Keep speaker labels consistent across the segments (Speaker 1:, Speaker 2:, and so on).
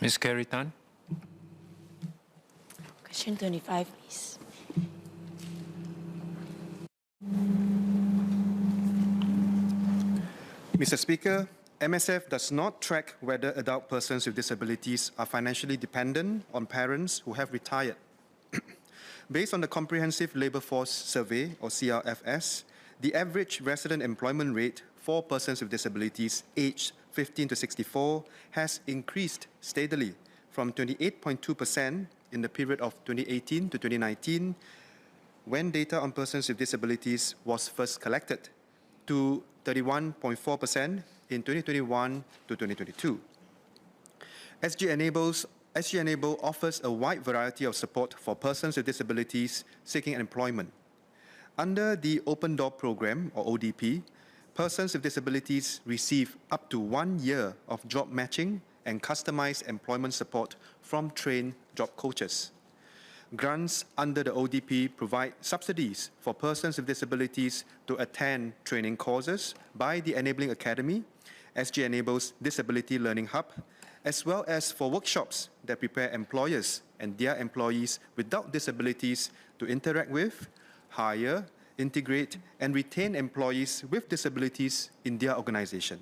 Speaker 1: Ms. Carrie Tan.
Speaker 2: Question 25, please.
Speaker 3: Mr. Speaker, MSF does not track whether adult persons with disabilities are financially dependent on parents who have retired. Based on the Comprehensive Labour Force Survey, or CRFS, the average resident employment rate for persons with disabilities aged 15 to 64 has increased steadily from 28.2% in the period of 2018 to 2019, when data on persons with disabilities was first collected, to 31.4% in 2021 to 2022. SG Enable offers a wide variety of support for persons with disabilities seeking employment. Under the Open Door Program, or ODP, persons with disabilities receive up to 1 year of job matching and customized employment support from trained job coaches. Grants under the ODP provide subsidies for persons with disabilities to attend training courses by the Enabling Academy, SG Enable's Disability Learning Hub, as well as for workshops that prepare employers and their employees without disabilities to interact with, hire, integrate, and retain employees with disabilities in their organization.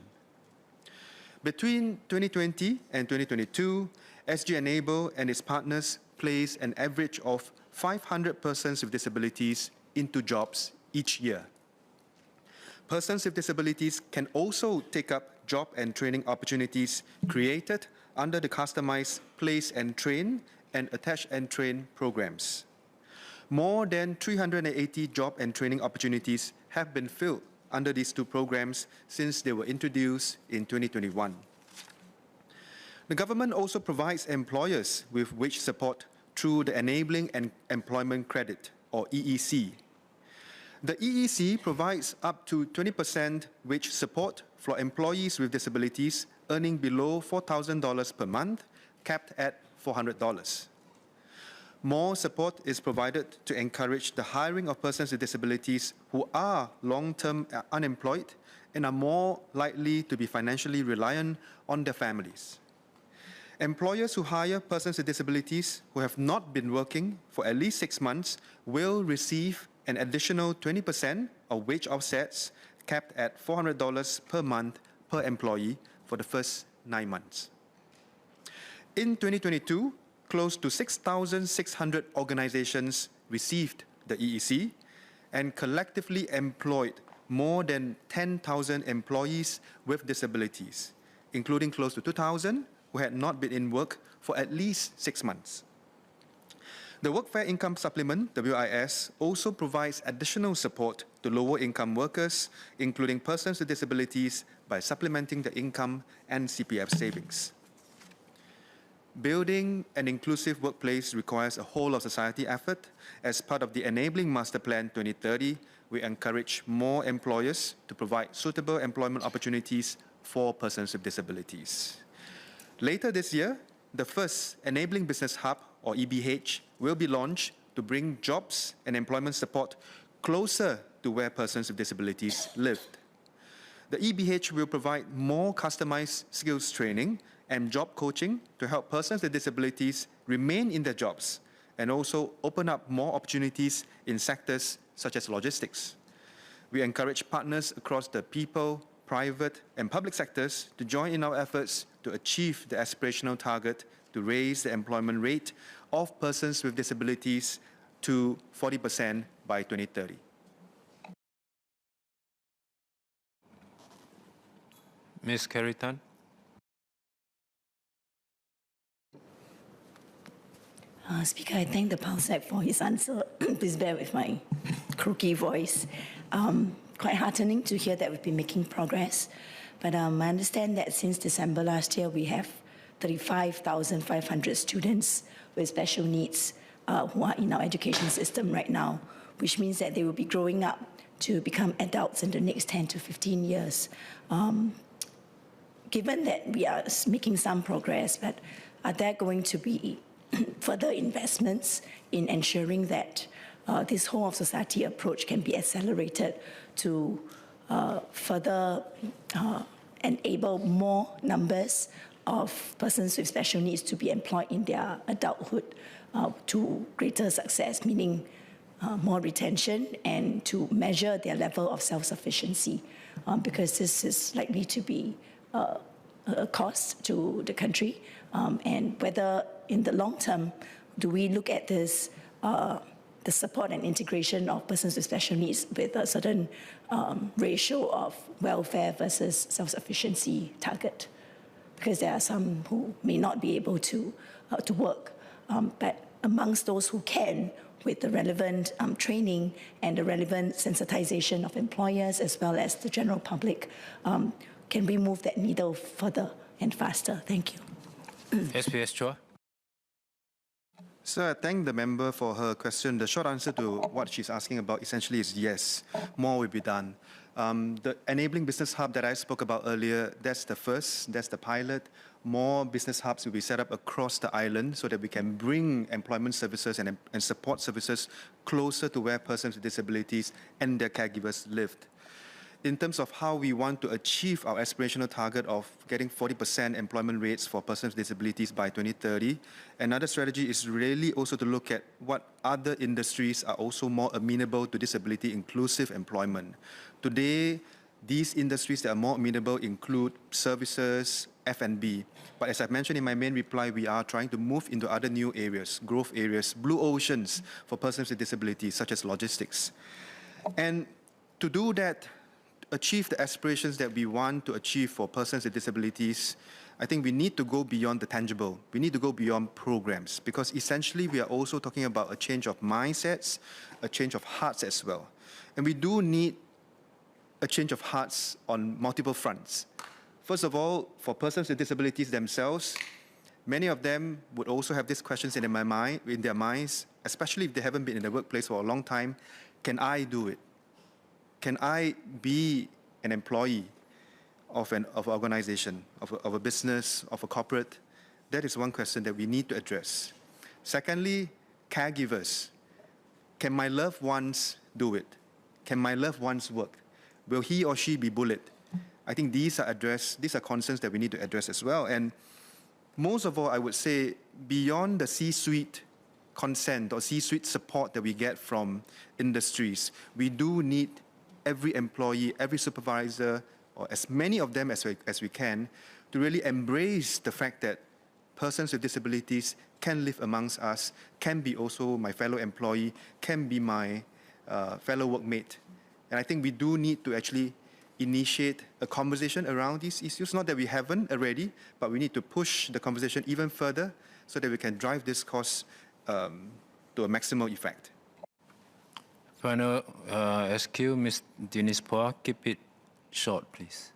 Speaker 3: Between 2020 and 2022, SG Enable and its partners place an average of 500 persons with disabilities into jobs each year. Persons with disabilities can also take up job and training opportunities created under the customized Place and Train and Attach and Train programs. More than 380 job and training opportunities have been filled under these two programs since they were introduced in 2021. The government also provides employers with wage support through the Enabling and Employment Credit, or EEC. The EEC provides up to 20% wage support for employees with disabilities earning below $4,000 per month, capped at $400. More support is provided to encourage the hiring of persons with disabilities who are long-term unemployed and are more likely to be financially reliant on their families. Employers who hire persons with disabilities who have not been working for at least 6 months will receive an additional 20% of wage offsets capped at $400 per month per employee for the first 9 months. In 2022, close to 6,600 organizations received the EEC and collectively employed more than 10,000 employees with disabilities, including close to 2,000 who had not been in work for at least 6 months. The Workfare Income Supplement, WIS, also provides additional support to lower income workers, including persons with disabilities, by supplementing their income and CPF savings. Building an inclusive workplace requires a whole-of-society effort. As part of the Enabling Master Plan 2030, we encourage more employers to provide suitable employment opportunities for persons with disabilities. Later this year, the first Enabling Business Hub, or EBH, will be launched to bring jobs and employment support closer to where persons with disabilities live. The EBH will provide more customized skills training and job coaching to help persons with disabilities remain in their jobs and also open up more opportunities in sectors such as logistics. We encourage partners across the people, private, and public sectors to join in our efforts to achieve the aspirational target to raise the employment rate of persons with disabilities to 40% by 2030.
Speaker 1: Ms. Carrie Tan.
Speaker 2: Speaker, I thank the PALSEC for his answer. Please bear with my croaky voice. Quite heartening to hear that we've been making progress. But I understand that since December last year, we have 35,500 students with special needs who are in our education system right now, which means that they will be growing up to become adults in the next 10 to 15 years. Given that we are making some progress, but are there going to be further investments in ensuring that this whole-of-society approach can be accelerated to further enable more numbers of persons with special needs to be employed in their adulthood to greater success, meaning more retention, and to measure their level of self-sufficiency, because this is likely to be a cost to the country, and whether in the long term do we look at this the support and integration of persons with special needs with a certain ratio of welfare versus self-sufficiency target, because there are some who may not be able to work, but amongst those who can, with the relevant training and the relevant sensitization of employers as well as the general public, can we move that needle further and faster? Thank you.
Speaker 1: SPS Chua.
Speaker 3: So I thank the member for her question. The short answer to what she's asking about essentially is yes, more will be done. The enabling business hub that I spoke about earlier, that's the first, that's the pilot. More business hubs will be set up across the island so that we can bring employment services and support services closer to where persons with disabilities and their caregivers lived. In terms of how we want to achieve our aspirational target of getting 40% employment rates for persons with disabilities by 2030, another strategy is really also to look at what other industries are also more amenable to disability-inclusive employment. Today, these industries that are more amenable include services, F&B. But as I mentioned in my main reply, we are trying to move into other new areas, growth areas, blue oceans for persons with disabilities, such as logistics. And to do that, achieve the aspirations that we want to achieve for persons with disabilities, I think we need to go beyond the tangible. We need to go beyond programs, because essentially we are also talking about a change of mindsets, a change of hearts as well. And we do need a change of hearts on multiple fronts. First of all, for persons with disabilities themselves, many of them would also have these questions in their minds, especially if they haven't been in the workplace for a long time. Can I do it? Can I be an employee of an organization, of a business, of a corporate? That is one question that we need to address. Secondly, caregivers. Can my loved ones do it? Can my loved ones work? Will he or she be bullied? I think these are concerns that we need to address as well. And most of all, I would say, beyond the C-suite consent or C-suite support that we get from industries, we do need every employee, every supervisor, or as many of them as we can, to really embrace the fact that persons with disabilities can live amongst us, can be also my fellow employee, can be my fellow workmate. And I think we do need to actually initiate a conversation around these issues. Not that we haven't already, but we need to push the conversation even further so that we can drive this cause to a maximal effect.
Speaker 1: Final SQ, Ms. Denise Poa. Keep it short, please.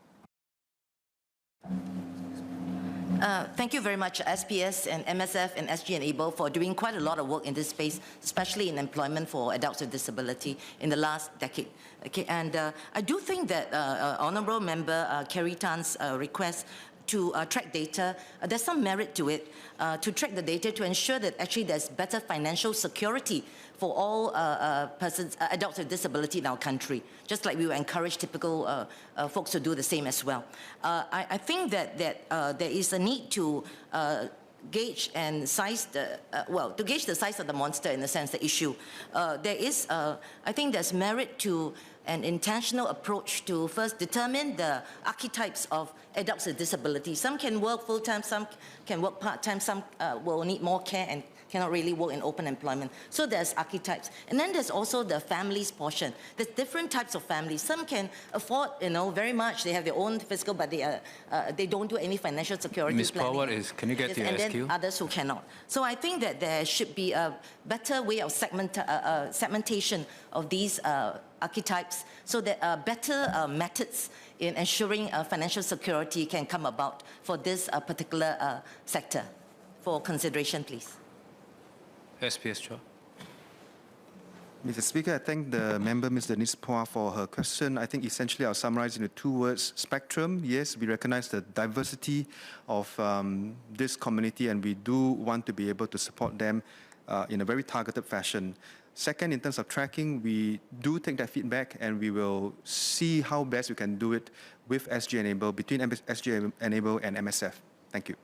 Speaker 4: Thank you very much, SPS and MSF and SG Enable, for doing quite a lot of work in this space, especially in employment for adults with disability in the last decade. Okay, and I do think that Honourable Member Kerry Tan's request to track data, there's some merit to it, to track the data to ensure that actually there's better financial security for all adults with disability in our country, just like we will encourage typical folks to do the same as well. I think that there is a need to gauge and size the, to gauge the size of the monster in the sense, the issue. There is, I think there's merit to an intentional approach to first determine the archetypes of adults with disability. Some can work full-time, some can work part-time, some will need more care and cannot really work in open employment. So there's archetypes. And then there's also the families portion. There's different types of families. Some can afford, very much. They have their own fiscal, but they don't do any financial security
Speaker 1: Ms.
Speaker 4: planning.
Speaker 1: Power, can you get to your
Speaker 4: and
Speaker 1: SQ?
Speaker 4: then others who cannot. So I think that there should be a better way of segmentation of these archetypes so that better methods in ensuring financial security can come about for this particular sector. For consideration, please.
Speaker 1: SPS Chua.
Speaker 3: Mr. Speaker, I thank the member, Ms. Denise Poa, for her question. I think essentially I'll summarize into 2 words. Spectrum, yes, we recognize the diversity of this community and we do want to be able to support them in a very targeted fashion. Second, in terms of tracking, we do take that feedback and we will see how best we can do it with SG Enable, between SG Enable and MSF. Thank you.